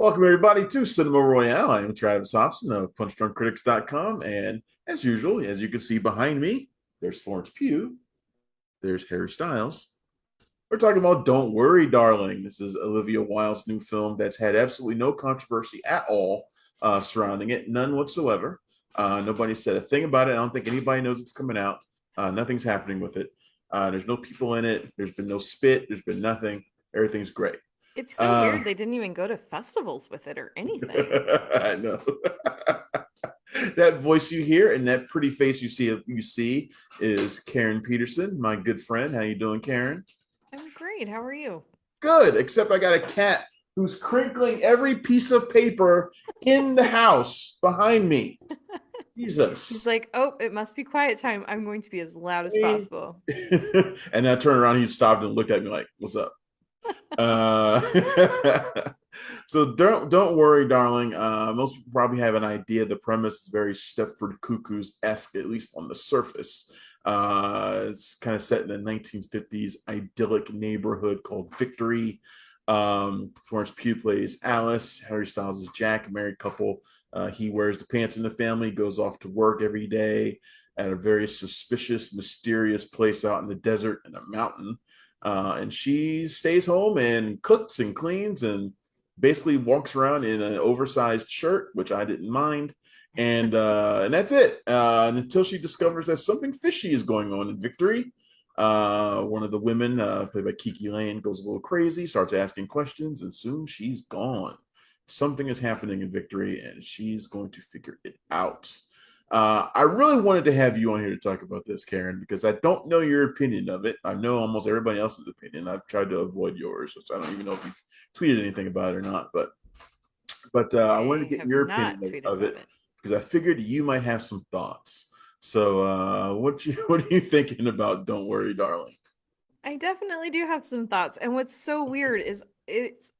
Welcome, everybody, to Cinema Royale. I am Travis Hobson of PunchDrunkCritics.com. And as usual, as you can see behind me, there's Florence Pugh, there's Harry Styles. We're talking about Don't Worry, Darling. This is Olivia Wilde's new film that's had absolutely no controversy at all surrounding it, none whatsoever. Nobody said a thing about it. I don't think anybody knows it's coming out. Nothing's happening with it. There's no people in it. There's been no spit. There's been nothing. Everything's great. It's so Uh, weird they didn't even go to festivals with it or anything. I know. That voice you hear and that pretty face you see is Karen Peterson, my good friend. How you doing, Karen? I'm great. How are you? Good, except I got a cat who's crinkling every piece of paper in the house behind me. He's Jesus. like, "Oh, it must be quiet time. I'm going to be as loud as possible." And then I turned around, he stopped and looked at me like, "What's up?" Uh, so don't worry, darling. Most people probably have an idea. The premise is very Stepford Cuckoos-esque, at least on the surface. It's kind of set in a 1950s idyllic neighborhood called Victory. Florence Pugh plays Alice. Harry Styles is Jack, a married couple. He wears the pants in the family, goes off to work every day at a very suspicious, mysterious place out in the desert in a mountain. And she stays home and cooks and cleans and basically walks around in an oversized shirt, which I didn't mind. And that's it. And until she discovers that something fishy is going on in Victory. One of the women, played by Kiki Lane, goes a little crazy, starts asking questions, and soon she's gone. Something is happening in Victory, and she's going to figure it out. I really wanted to have you on here to talk about this, Karen, because I don't know your opinion of it. I know almost everybody else's opinion. I've tried to avoid yours, which I don't even know if you've tweeted anything about it or not. But I wanted to I get have your opinion not tweeted of about it it. because I figured you might have some thoughts. So, what are you thinking about? Don't worry, darling. I definitely do have some thoughts. And what's so weird is it's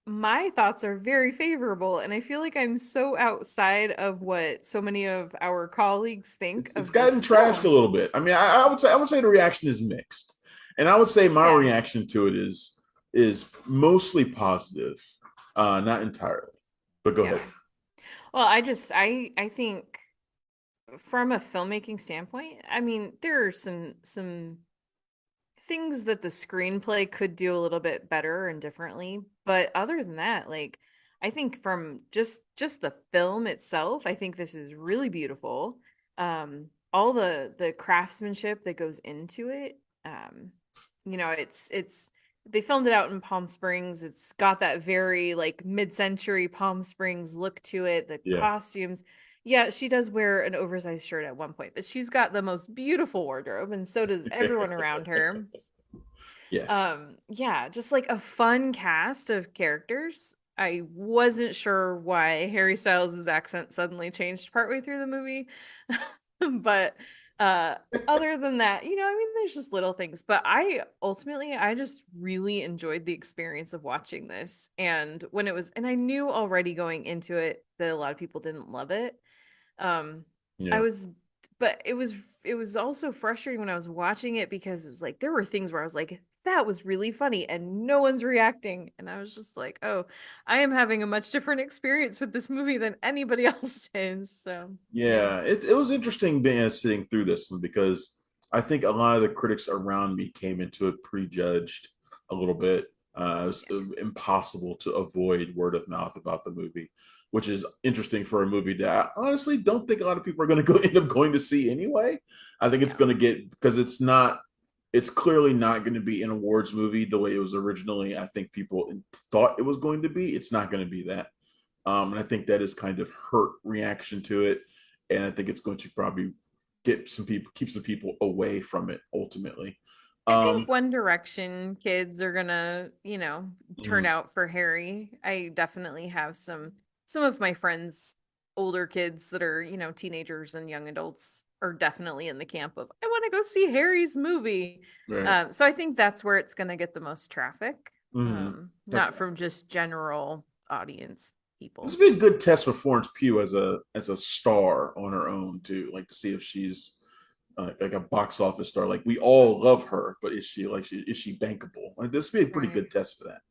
my thoughts are very favorable, and I feel like I'm so outside of what so many of our colleagues think It's of gotten this trashed a film. little bit. I mean, I would say the reaction is mixed, and I would say my Yeah. reaction to it is mostly positive, not entirely. But go ahead. Yeah. Well, I think from a filmmaking standpoint, I mean, there are some things that the screenplay could do a little bit better and differently, but other than that, like I think from just the film itself, I think this is really beautiful. All the craftsmanship that goes into it, it's they filmed it out in Palm Springs. It's got that very like mid-century Palm Springs look to it, the Yeah. costumes. Yeah, she does wear an oversized shirt at one point, but she's got the most beautiful wardrobe, and so does everyone around her. Yes. Yeah, just like a fun cast of characters. I wasn't sure why Harry Styles' accent suddenly changed partway through the movie. But uh other than that, I mean there's just little things, but I just really enjoyed the experience of watching this. And I knew already going into it that a lot of people didn't love it. Um I Yeah. was but it was also frustrating when I was watching it because it was like there were things where I was like, that was really funny and no one's reacting. And I was just like, oh, I am having a much different experience with this movie than anybody else is. So yeah. Yeah, it was interesting being sitting through this one because I think a lot of the critics around me came into it prejudged a little bit. It was Yeah. impossible to avoid word of mouth about the movie, which is interesting for a movie that I honestly don't think a lot of people are going to go end up going to see anyway. I think it's Yeah. going to get because it's clearly not going to be an awards movie the way it was originally. I think people thought it was going to be. It's not going to be that. And I think that is kind of hurt reaction to it. And I think it's going to probably keep some people away from it ultimately. I think Um, One Direction kids are gonna, turn mm, out for Harry. I definitely have some of my friends, older kids that are, teenagers and young adults are definitely in the camp of I want to go see Harry's movie. right. So I think that's where it's gonna get the most traffic. That's Not from just general audience this people. would be a good test for Florence Pugh as a star on her own too, like to see if she's like a box office star. Like we all love her, but is she bankable? Like this would be a pretty Right. good test for that.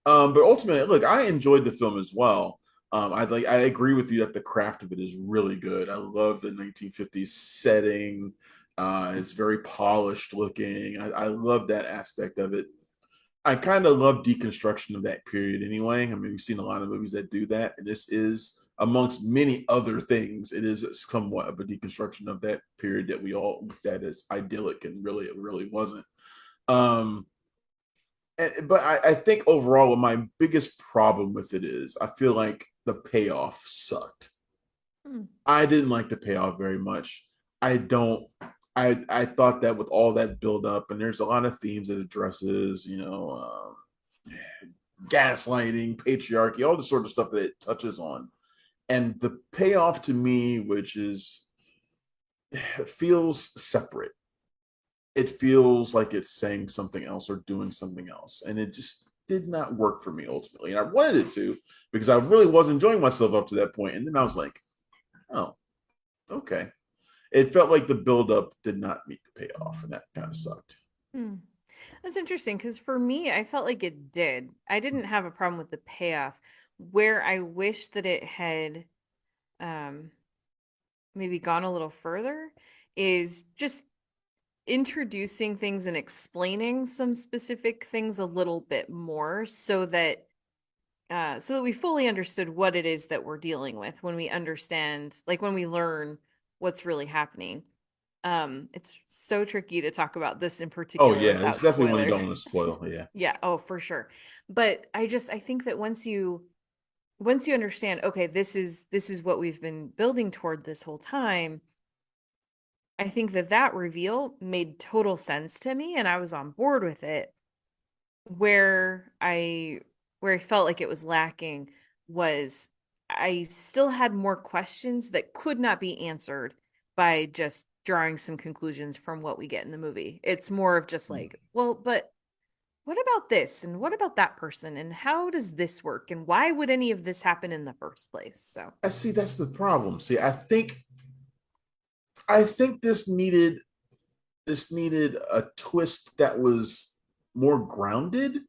But ultimately, look, I enjoyed the film as well. I agree with you that the craft of it is really good. I love the 1950s setting. It's very polished looking. I love that aspect of it. I kind of love deconstruction of that period anyway. I mean, we've seen a lot of movies that do that, and this is amongst many other things. It is somewhat of a deconstruction of that period that we all looked at as idyllic, and really, it really wasn't. Um, but I think overall, my biggest problem with it is I feel like the payoff sucked. Hmm. I didn't like the payoff very much. I don't. I thought that with all that build up, and there's a lot of themes it addresses, gaslighting, patriarchy, all the sort of stuff that it touches on. And the payoff to me, which is feels separate. It feels like it's saying something else or doing something else, and it just did not work for me ultimately. And I wanted it to because I really was enjoying myself up to that point, and then I was like, oh, okay. It felt like the buildup did not meet the payoff, and that kind of sucked. Hmm. That's interesting because for me, I felt like it did. I didn't have a problem with the payoff. Where I wish that it had um, maybe gone a little further is just introducing things and explaining some specific things a little bit more so that we fully understood what it is that we're dealing with when we understand, like when we learn what's really happening. It's so tricky to talk about this in Oh particular yeah, it's without definitely one you don't want spoilers. to spoil. Yeah. Yeah, oh, for sure. But I think that once you understand, okay, this is what we've been building toward this whole time, I think that that reveal made total sense to me and I was on board with it. Where I where I felt like it was lacking was I still had more questions that could not be answered by just drawing some conclusions from what we get in the movie. It's more of just like, well, but what about this and what about that person and how does this work and why would any of this happen in the first place? So, I see that's the problem. See, I think this needed a twist that was more grounded.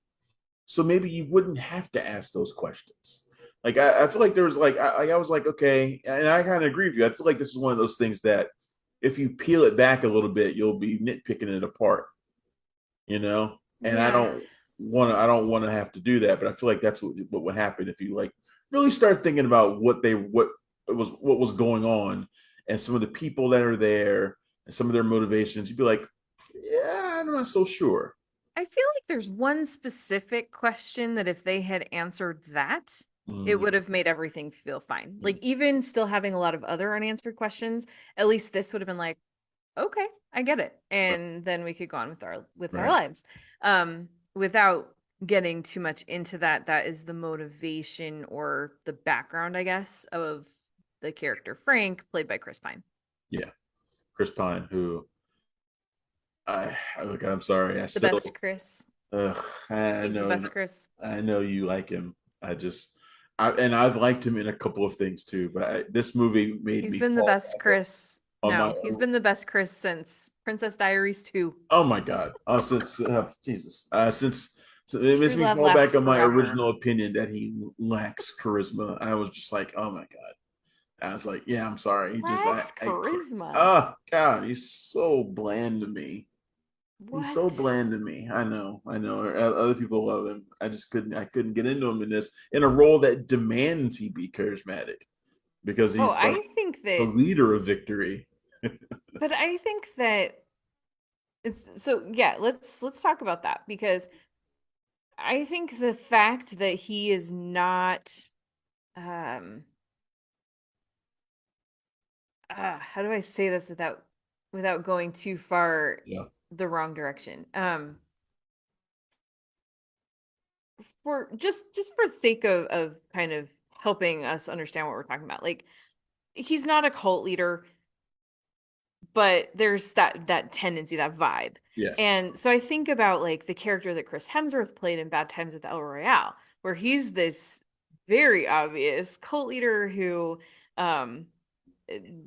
So maybe you wouldn't have to ask those questions. Like I feel like there was like I was like, okay, and I kind of agree with you. I feel like this is one of those things that if you peel it back a little bit, you'll be nitpicking it apart, you know? And I yeah. don't want to have to do that, but I feel like that's what would happen if you like really start thinking about what was going on and some of the people that are there and some of their motivations. You'd be like, yeah, I'm not so sure. I feel like there's one specific question that if they had answered that, it Mm, would have made everything feel fine. Like even still having a lot of other unanswered questions, at least this would have been like, okay, I get it. right, And then we could go on with our right. lives. Without getting too much into that, that is the motivation or the background, I guess, of the character Frank, played by Chris Pine. Yeah, Chris Pine, who look, I'm sorry, I The still, best Chris. ugh, I He's the know, best Chris. I know you like him. And I've liked him in a couple of things too, but this movie made He's me been the fall best back Chris. on my. No, he's been the best Chris since Princess Diaries 2. Oh my God! Since Jesus, so it makes True me love fall back lasts on my forever. original opinion that he lacks charisma. I was just like, oh my God. I was like, yeah, I'm sorry. He just, Lacks charisma. oh God, he's so bland to me. He's so What? bland to me. I know. Other people love him. I couldn't get into him in a role that demands he be charismatic because Oh, he's like I think the that, leader of victory. but I think that it's so yeah, let's talk about that because I think the fact that he is not um how do I say this without going too far Yeah. the wrong direction? For just for sake of kind of helping us understand what we're talking about. Like he's not a cult leader, but there's that tendency, that vibe. Yes. And so I think about like the character that Chris Hemsworth played in Bad Times at the El Royale, where he's this very obvious cult leader who um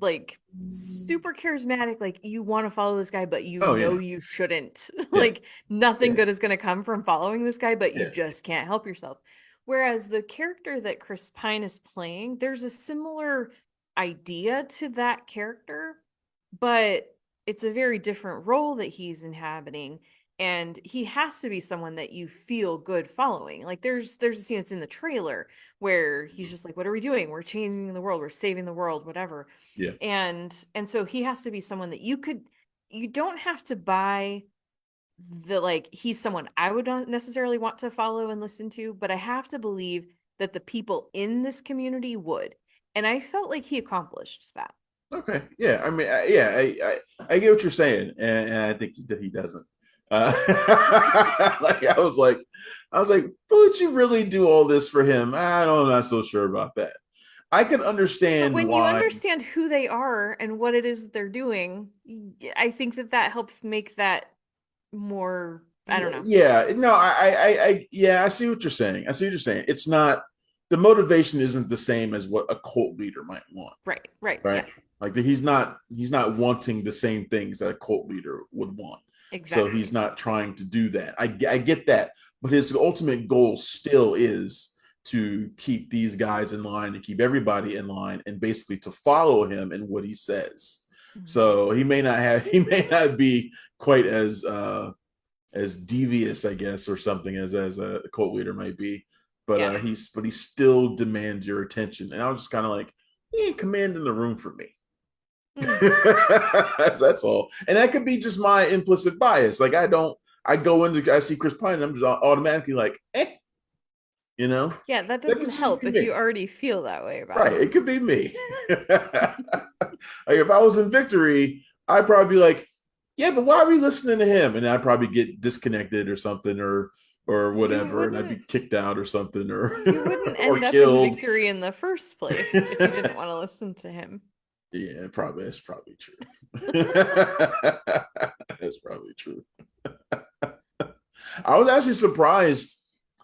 like super charismatic, like you want to follow this guy but you Oh know yeah, you shouldn't. yeah, Like nothing yeah, good is going to come from following this guy, but you yeah. just can't help yourself. Whereas the character that Chris Pine is playing, there's a similar idea to that character, but it's a very different role that he's inhabiting, and he has to be someone that you feel good following. Like there's a scene that's in the trailer where he's just like, what are we doing? We're changing the world, we're saving the world, whatever. Yeah. And so he has to be someone that you don't have to buy the, like, he's someone I would not necessarily want to follow and listen to, but I have to believe that the people in this community would. And I felt like he accomplished that. Okay. Yeah. I mean, yeah, I get what you're saying, and I think that he doesn't. Uh, like I was like, would you really do all this for him? I'm not so sure about that. I can But understand when you why. understand who they are and what it is that they're doing, I think that that helps make that more, I don't know. Yeah. No. Yeah. I see what you're saying. I see what you're saying. It's not the motivation isn't the same as what a cult leader might want, Right, right, right? yeah, Like he's not wanting the same things that a cult leader would want. So he's exactly. not trying to do that. I get that, but his ultimate goal still is to keep these guys in line, to keep everybody in line, and basically to follow him and what he says. Mhm. So he may not be quite as devious, I guess, or something as a cult leader might be, but Yeah. he still demands your attention. And I was just kind of like, he ain't commanding the room for me. Mm. That's all. And that could be just my implicit bias. Like I go into, I see Chris Pine, and I'm just automatically like, you know, Yeah, that that could doesn't just help be if you me. already feel that way about Right. him. It could be me. Like if I was in victory, I'd probably be like, yeah, but why are we listening to him? And I'd probably get disconnected or something or You whatever, and I'd be wouldn't kicked out or something you wouldn't or end up in killed. victory in the first place if you didn't want to listen to him. Yeah, probably that's probably true. That's probably true. I was actually surprised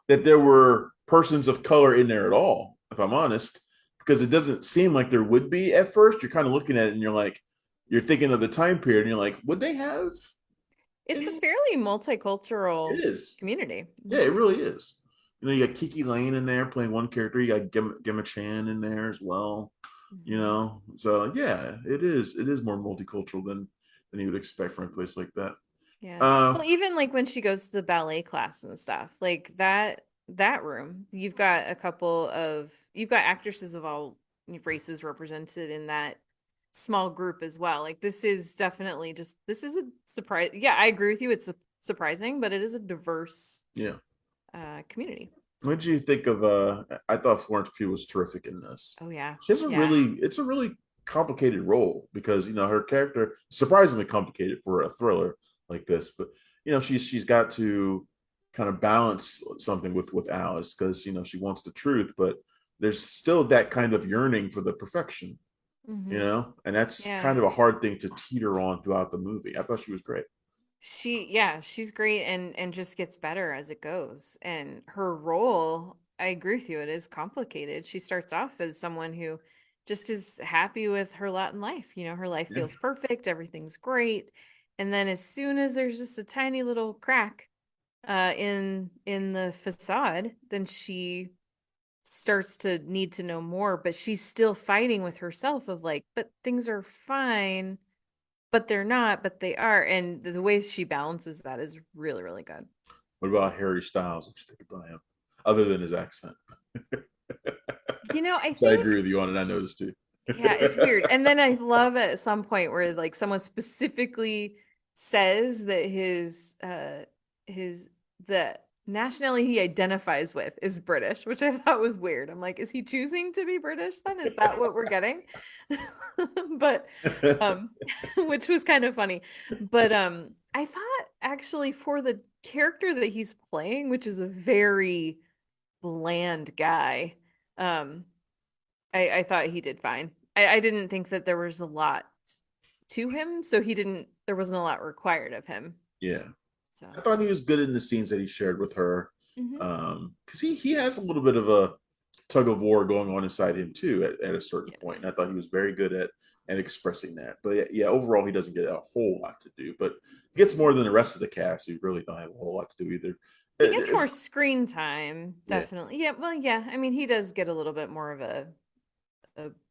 that there were persons of color in there at all, if I'm honest, because it doesn't seem like there would be at first. You're kind of looking at it and you're like, you're thinking of the time period and you're like, would they have It's a any? fairly It multicultural is. community. Yeah, it Mhm. really is. You know, you got Kiki Lane in there playing one character. You got Gemma Chan in there as well. You Mhm. know, so yeah, it is. It is more multicultural than you would expect from a place like that. Yeah. Uh, Well, even like when she goes to the ballet class and stuff, like that room, you've got actresses of all races represented in that small group as well. Like this is definitely just this is a surprise. Yeah, I agree with you. It's surprising, but it is a diverse yeah. community. So, What did you think of I thought Florence Pugh was terrific in this. oh yeah. She has a Yeah. really it's a really complicated role because you know her character surprisingly complicated for a thriller like this, but you know she's got to kind of balance something with Alice because you know she wants the truth, but there's still that kind of yearning for the perfection, you Hmm. know, and that's Yeah. kind of a hard thing to teeter on throughout the movie. I thought she was great. She's great and just gets better as it goes. And her role, I agree with you, it is complicated. She starts off as someone who just is happy with her lot in life. You know, her life Yeah, feels perfect, everything's great. And then as soon as there's just a tiny little crack in the facade, then she starts to need to know more, but she's still fighting with herself of like, but things are fine, but they're not, but they are. And the way she balances that is really, really good. what about Harry Styles? What you think about him, other than his accent? You know, I I think, agree with you on it. I noticed too. yeah, it's weird. And then I love at some point where like someone specifically says that his the nationality he identifies with is British, which I thought was weird. I'm like, is he choosing to be British then? Is that what we're getting? But um which was kind of funny. But I thought actually for the character that he's playing, which is a very bland guy, um I thought he did fine. I didn't think that there was a lot to him, so there wasn't a lot required of him. Yeah, So, I thought he was good in the scenes that he shared with her. mhm. Because he has a little bit of a tug of war going on inside him too at a certain point. And I Yes. thought he was very good at expressing that. But yeah, overall he doesn't get a whole lot to do, but he gets more than the rest of the cast who really don't have a whole lot to do either. He gets If, more screen time, yeah, definitely. Yeah, well, yeah. I mean, he does get a little bit more of a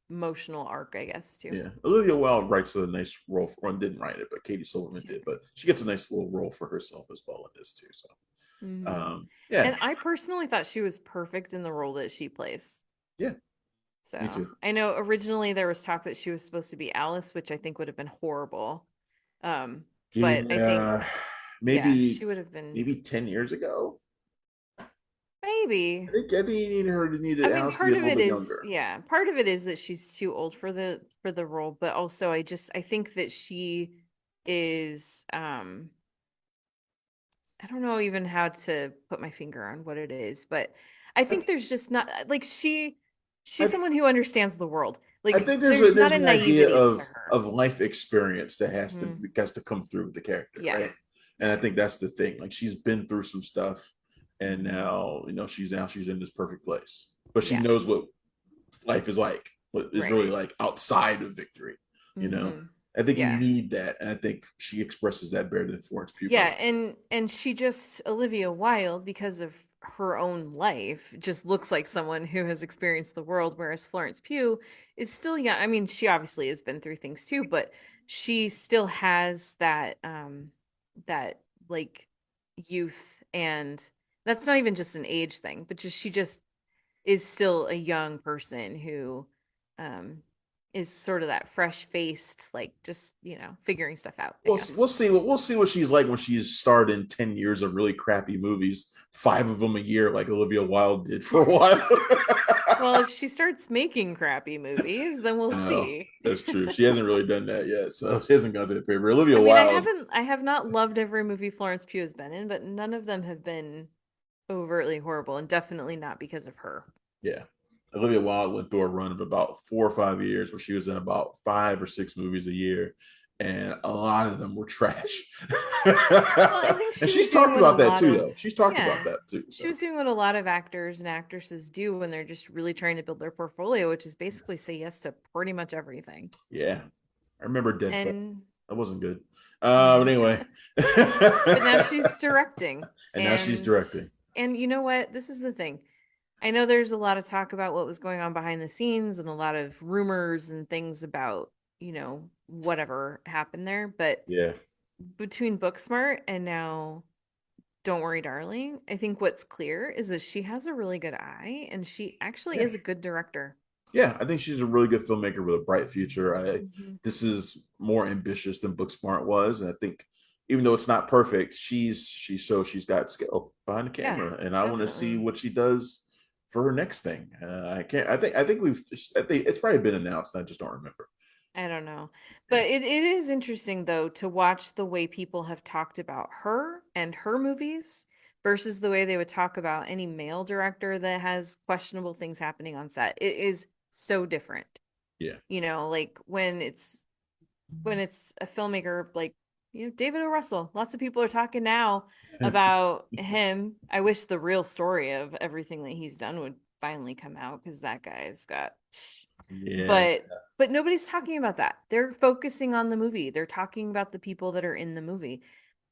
emotional arc, I guess, too. yeah. Olivia Wilde writes a nice role for one, didn't write it, but Katie Silverman Yeah. did. But she gets a nice little role for herself as well in this too. So Hmm. yeah, And I personally thought she was perfect in the role that she plays. yeah, me So too. I know originally there was talk that she was supposed to be Alice, which I think would have been horrible. But I think, Yeah, yeah, maybe she would have been 10 years ago. maybe. I think you needed I mean, Alice to be part a of little it bit is, younger. yeah, part of it is that she's too old for the role, but also I think that she is I don't know even how to put my finger on what it is, but I I, think there's just not like I she's someone who understands the world. I Like think there's there's not a an idea naivety to her. of life experience that Mhm. has to come through with the character, Yeah. right? And I Yeah. think that's the thing. Like she's been through some stuff, and Hmm. now she's in this perfect place, but she Yeah. knows what life is like, what is Right. really like outside of victory. You know, Hmm. I think you Yeah. need that, and I think she expresses that better than Florence Pugh Yeah, probably. and she just Olivia Wilde because of her own life just looks like someone who has experienced the world, whereas Florence Pugh is still young. I mean, she obviously has been through things too, but she still has that like youth, and that's not even just an age thing, but just she just is still a young person who um is sort of that fresh-faced, like just, figuring stuff out, I We'll guess. see what she's like when she's starred in 10 years of really crappy movies, 5 of them a year, like Olivia Wilde did for a while. Well, if she starts making crappy movies, then we'll I know see. that's true. She hasn't really done that yet, so she hasn't gone to the paper. Olivia I mean, Wilde, I have not loved every movie Florence Pugh has been in, but none of them have been overtly horrible, and definitely not because of her. yeah, Olivia Wilde went through a run of about 4 or 5 years where she was in about 5 or 6 movies a year, and a lot of them were trash. Well, I think And she was she's doing talked what a about that lot too, of, though. She's talked about yeah, that too. she So was doing what a lot of actors and actresses do when they're just really trying to build their portfolio, which is basically say yes to pretty much everything. yeah, I remember Deadfall. And That wasn't good. But but anyway, now she's directing, and now she's and directing. you know what? This is the thing. I know there's a lot of talk about what was going on behind the scenes and a lot of rumors and things about, whatever happened there. But Yeah, between Booksmart and now Don't Worry, Darling, I think what's clear is that she has a really good eye and she actually yeah, is a good director. yeah. I think she's a really good filmmaker with a bright future. Hmm. This is more ambitious than Booksmart was, and I think even though it's not perfect, she shows she's got skill behind the Yeah, camera, and I want to see definitely. what she does for her next thing. I can't. I think we've. I think it's probably been announced. I just don't remember. I don't know. Yeah, But it is interesting though to watch the way people have talked about her and her movies versus the way they would talk about any male director that has questionable things happening on set. It is so different. yeah. Like when it's a filmmaker like, David O. Russell. Lots of people are talking now about him. I wish the real story of everything that he's done would finally come out because that guy's got Yeah, but nobody's talking about that. They're focusing on the movie. They're talking about the people that are in the movie.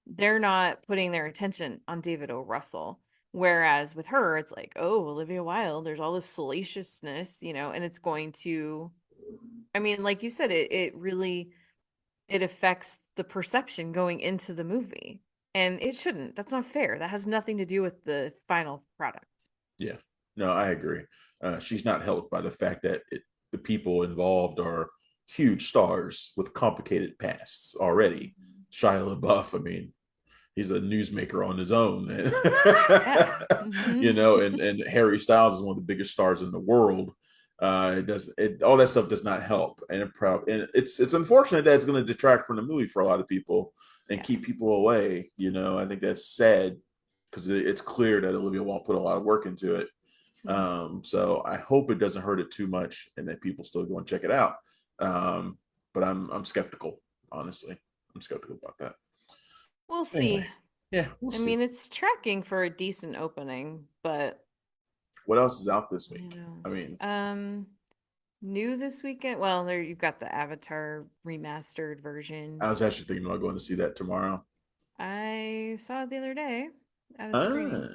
They're not putting their attention on David O. Russell. Whereas with her, it's like, oh, Olivia Wilde, there's all this salaciousness, and it's going to, I mean, like you said, it really it affects the perception going into the movie. And it shouldn't. That's not fair. That has nothing to do with the final product. yeah. No, I agree. She's not helped by the fact that the people involved are huge stars with complicated pasts already. Shia LaBeouf, I mean, he's a newsmaker on his own. Yeah. Hmm. And Harry Styles is one of the biggest stars in the world. All that stuff does not help, and it's unfortunate that it's going to detract from the movie for a lot of people and Yeah. keep people away. I think that's sad because it's clear that Olivia Wilde put a lot of work into it. Mhm. So I hope it doesn't hurt it too much and that people still go and check it out. But I'm skeptical, honestly. I'm skeptical about that. We'll Anyway, see. yeah, we'll I see. mean, it's tracking for a decent opening, but What else is out this week? What I else? mean, New this weekend. Well, there you've got the Avatar remastered version. I was actually thinking about going to see that tomorrow. I saw it the other day at a screening.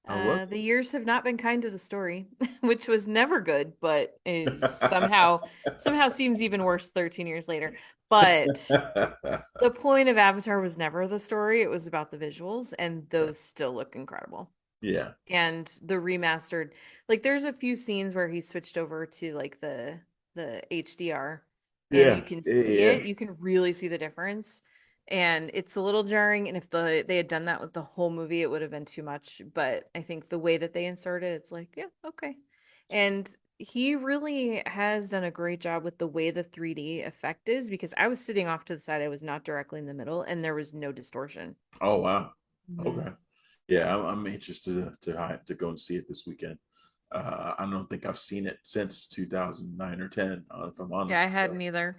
Ah, I was. The years have not been kind to the story, which was never good, but is somehow seems even worse 13 years later. But the point of Avatar was never the story, it was about the visuals, and those still look incredible. Yeah. And the remastered, like there's a few scenes where he switched over to like the HDR and you Yeah. can Yeah. see Yeah. it, you can really see the difference. And it's a little jarring, and if they had done that with the whole movie, it would have been too much. But I think the way that they insert it, it's like, yeah, okay. And he really has done a great job with the way the 3D effect is, because I was sitting off to the side, I was not directly in the middle, and there was no distortion. Oh wow. Hmm. Okay. Yeah, I'm anxious to go and see it this weekend. I don't think I've seen it since 2009 or 10, if I'm Yeah, I honest. So. hadn't either.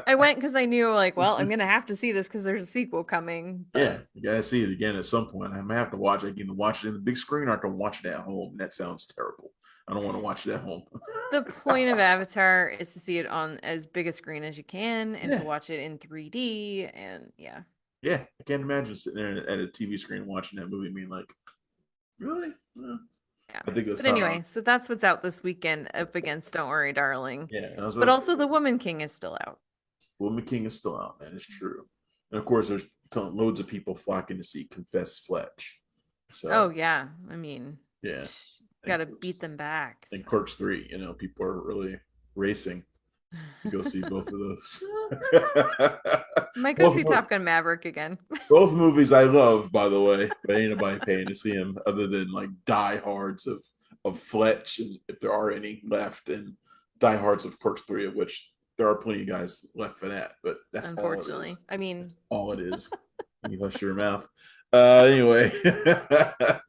I went because I knew, like, well, I'm gonna have to see this because there's a sequel coming. Yeah, But you gotta see it again at some point. I may have to watch it. I can either watch it in the big screen or I can watch it at home. That sounds terrible. I don't want to watch it at home. the point of Avatar is to see it on as big a screen as you can and to Yeah, watch it in 3D. And yeah, yeah. I can't imagine sitting there at a TV screen watching that movie and being like, really? yeah. I think that's But how. anyway, so that's what's out this weekend up against Don't Worry, Darling. Yeah, I was about But to say, also The Woman King is still out. Woman King is still out, man. It's true. And of course, there's loads of people flocking to see Confess Fletch. Oh So yeah, I mean, yeah, and gotta beat them back. So. Clerks 3. People are really racing to go see both of those. Might go both see Top Gun Maverick again. both movies I love, by the way, but ain't nobody paying to see them other than like diehards of Fletch, and if there are any left, and diehards of Clerks 3, of which there are plenty of guys left for that. But that's all it Unfortunately, is. I mean, That's all it is. You hush your mouth. Anyway,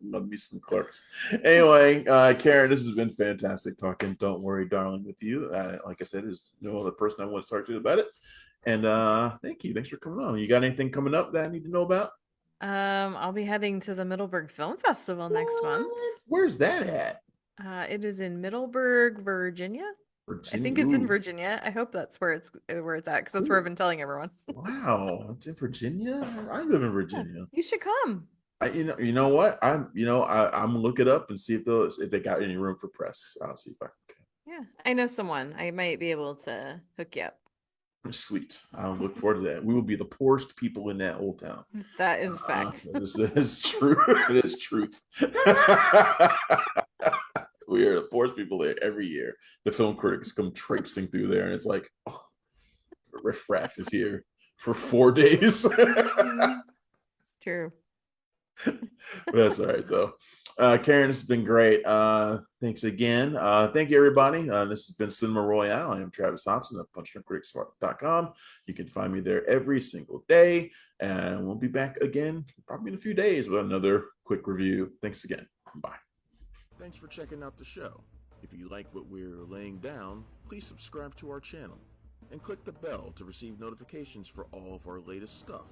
love me some Clerks. Anyway, Karen, this has been fantastic talking. Don't worry, darling, with you. Like I said, there's no other person I want to talk to about it. And thank you. Thanks for coming on. You got anything coming up that I need to know about? I'll be heading to the Middleburg Film Festival next month. What? Where's that at? It is in Middleburg, Virginia. I think Virginia. it's in Ooh, Virginia. I hope that's where it's at, because that's where I've ooh. been telling everyone. Wow, it's in Virginia. I live in Yeah, Virginia. you should come. You know what? I'm gonna look it up and see if they got any room for press. I'll see if I can. Yeah, I know someone. I might be able to hook you up. Sweet. I'll look forward to that. We will be the poorest people in that old town. That is a fact. This is true. It is truth. We are the poorest people there every year. The film critics come traipsing through there, and it's like, oh, Riff Raff is here for 4 days. It's true. That's all right, though. Karen, this has been great. Thanks again. Thank you, everybody. This has been Cinema Royale. I am Travis Hobson of punchdrunkcritics.com. You can find me there every single day. And we'll be back again probably in a few days with another quick review. Thanks again. Bye. Thanks for checking out the show. If you like what we're laying down, please subscribe to our channel and click the bell to receive notifications for all of our latest stuff.